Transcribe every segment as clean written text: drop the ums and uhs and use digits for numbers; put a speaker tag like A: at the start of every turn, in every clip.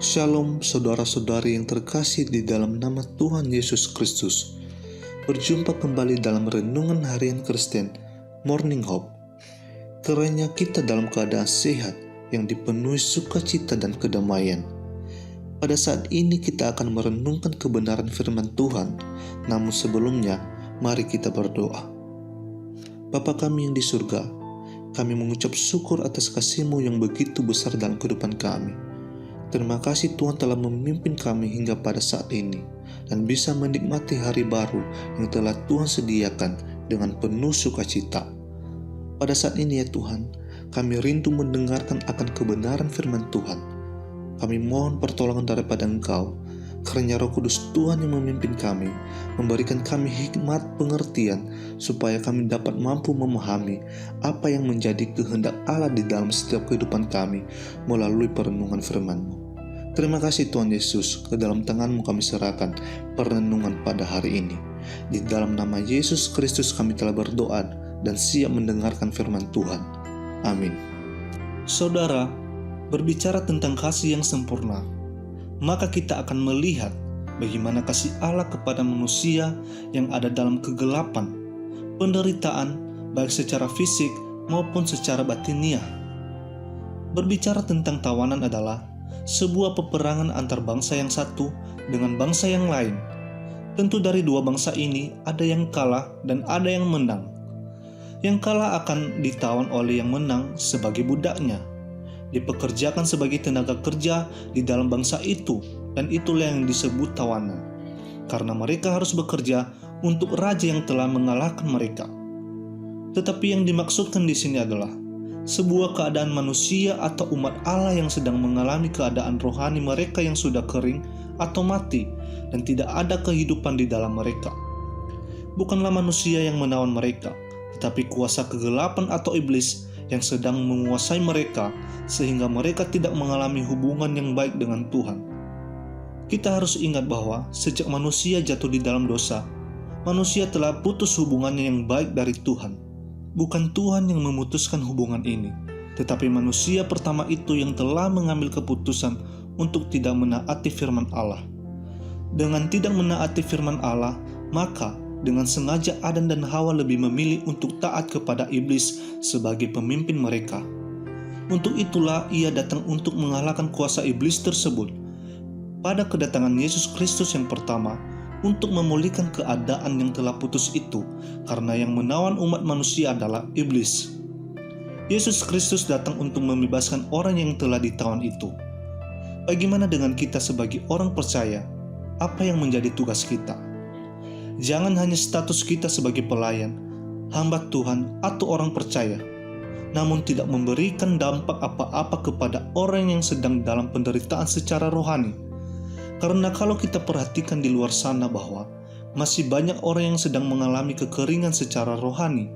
A: Shalom saudara-saudari yang terkasih di dalam nama Tuhan Yesus Kristus. Berjumpa kembali dalam Renungan Harian Kristen, Morning Hope. Kiranya kita dalam keadaan sehat yang dipenuhi sukacita dan kedamaian. Pada saat ini kita akan merenungkan kebenaran firman Tuhan. Namun sebelumnya, mari kita berdoa. Bapa kami yang di surga, kami mengucap syukur atas kasih-Mu yang begitu besar dalam kehidupan kami. Terima kasih Tuhan telah memimpin kami hingga pada saat ini dan bisa menikmati hari baru yang telah Tuhan sediakan dengan penuh sukacita. Pada saat ini ya Tuhan, kami rindu mendengarkan akan kebenaran firman Tuhan. Kami mohon pertolongan daripada Engkau, karena Roh Kudus Tuhan yang memimpin kami, memberikan kami hikmat pengertian supaya kami dapat mampu memahami apa yang menjadi kehendak Allah di dalam setiap kehidupan kami melalui perenungan firman-Mu. Terima kasih Tuhan Yesus, ke dalam tangan-Mu kami serahkan perenungan pada hari ini. Di dalam nama Yesus Kristus kami telah berdoa dan siap mendengarkan firman Tuhan. Amin. Saudara, berbicara tentang kasih yang sempurna, maka kita akan melihat bagaimana kasih Allah kepada manusia yang ada dalam kegelapan, penderitaan, baik secara fisik maupun secara batiniah. Berbicara tentang tawanan adalah sebuah peperangan antar bangsa yang satu dengan bangsa yang lain. Tentu dari dua bangsa ini ada yang kalah dan ada yang menang. Yang kalah akan ditawan oleh yang menang sebagai budaknya, dipekerjakan sebagai tenaga kerja di dalam bangsa itu, dan itulah yang disebut tawanan, karena mereka harus bekerja untuk raja yang telah mengalahkan mereka. Tetapi yang dimaksudkan di sini adalah sebuah keadaan manusia atau umat Allah yang sedang mengalami keadaan rohani mereka yang sudah kering atau mati dan tidak ada kehidupan di dalam mereka. Bukanlah manusia yang menawan mereka, tetapi kuasa kegelapan atau iblis yang sedang menguasai mereka sehingga mereka tidak mengalami hubungan yang baik dengan Tuhan. Kita harus ingat bahwa sejak manusia jatuh di dalam dosa, manusia telah putus hubungannya yang baik dari Tuhan. Bukan Tuhan yang memutuskan hubungan ini, tetapi manusia pertama itu yang telah mengambil keputusan untuk tidak menaati firman Allah. Dengan tidak menaati firman Allah, maka dengan sengaja Adam dan Hawa lebih memilih untuk taat kepada iblis sebagai pemimpin mereka. Untuk itulah ia datang untuk mengalahkan kuasa iblis tersebut. Pada kedatangan Yesus Kristus yang pertama, untuk memulihkan keadaan yang telah putus itu, karena yang menawan umat manusia adalah iblis. Yesus Kristus datang untuk membebaskan orang yang telah ditawan itu. Bagaimana dengan kita sebagai orang percaya? Apa yang menjadi tugas kita? Jangan hanya status kita sebagai pelayan, hamba Tuhan, atau orang percaya, namun tidak memberikan dampak apa-apa kepada orang yang sedang dalam penderitaan secara rohani. Karena kalau kita perhatikan di luar sana bahwa masih banyak orang yang sedang mengalami kekeringan secara rohani.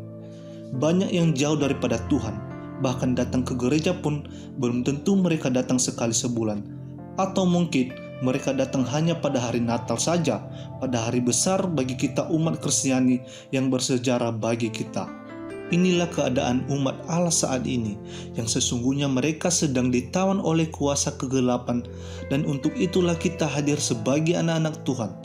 A: Banyak yang jauh daripada Tuhan, bahkan datang ke gereja pun belum tentu mereka datang sekali sebulan. Atau mungkin mereka datang hanya pada hari Natal saja, pada hari besar bagi kita umat Kristiani yang bersejarah bagi kita. Inilah keadaan umat Allah saat ini, yang sesungguhnya mereka sedang ditawan oleh kuasa kegelapan, dan untuk itulah kita hadir sebagai anak-anak Tuhan.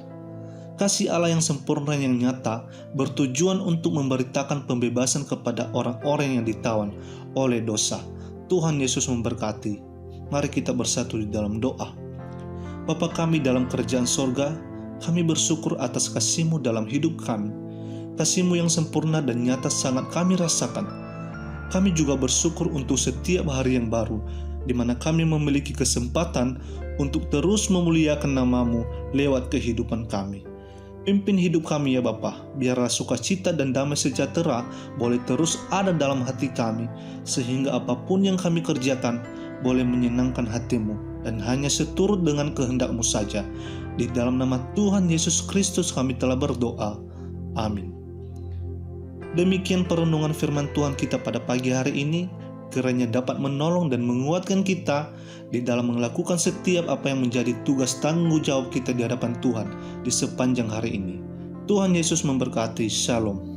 A: Kasih Allah yang sempurna yang nyata bertujuan untuk memberitakan pembebasan kepada orang-orang yang ditawan oleh dosa. Tuhan Yesus memberkati. Mari kita bersatu di dalam doa. Bapa kami dalam kerajaan sorga, kami bersyukur atas kasih-Mu dalam hidup kami. Kasih-Mu yang sempurna dan nyata sangat kami rasakan. Kami juga bersyukur untuk setiap hari yang baru, di mana kami memiliki kesempatan untuk terus memuliakan nama-Mu lewat kehidupan kami. Pimpin hidup kami ya Bapa, biarlah sukacita dan damai sejahtera boleh terus ada dalam hati kami, sehingga apapun yang kami kerjakan boleh menyenangkan hati-Mu dan hanya seturut dengan kehendak-Mu saja. Di dalam nama Tuhan Yesus Kristus kami telah berdoa. Amin. Demikian perenungan firman Tuhan kita pada pagi hari ini, kiranya dapat menolong dan menguatkan kita di dalam melakukan setiap apa yang menjadi tugas tanggung jawab kita di hadapan Tuhan di sepanjang hari ini. Tuhan Yesus memberkati. Shalom.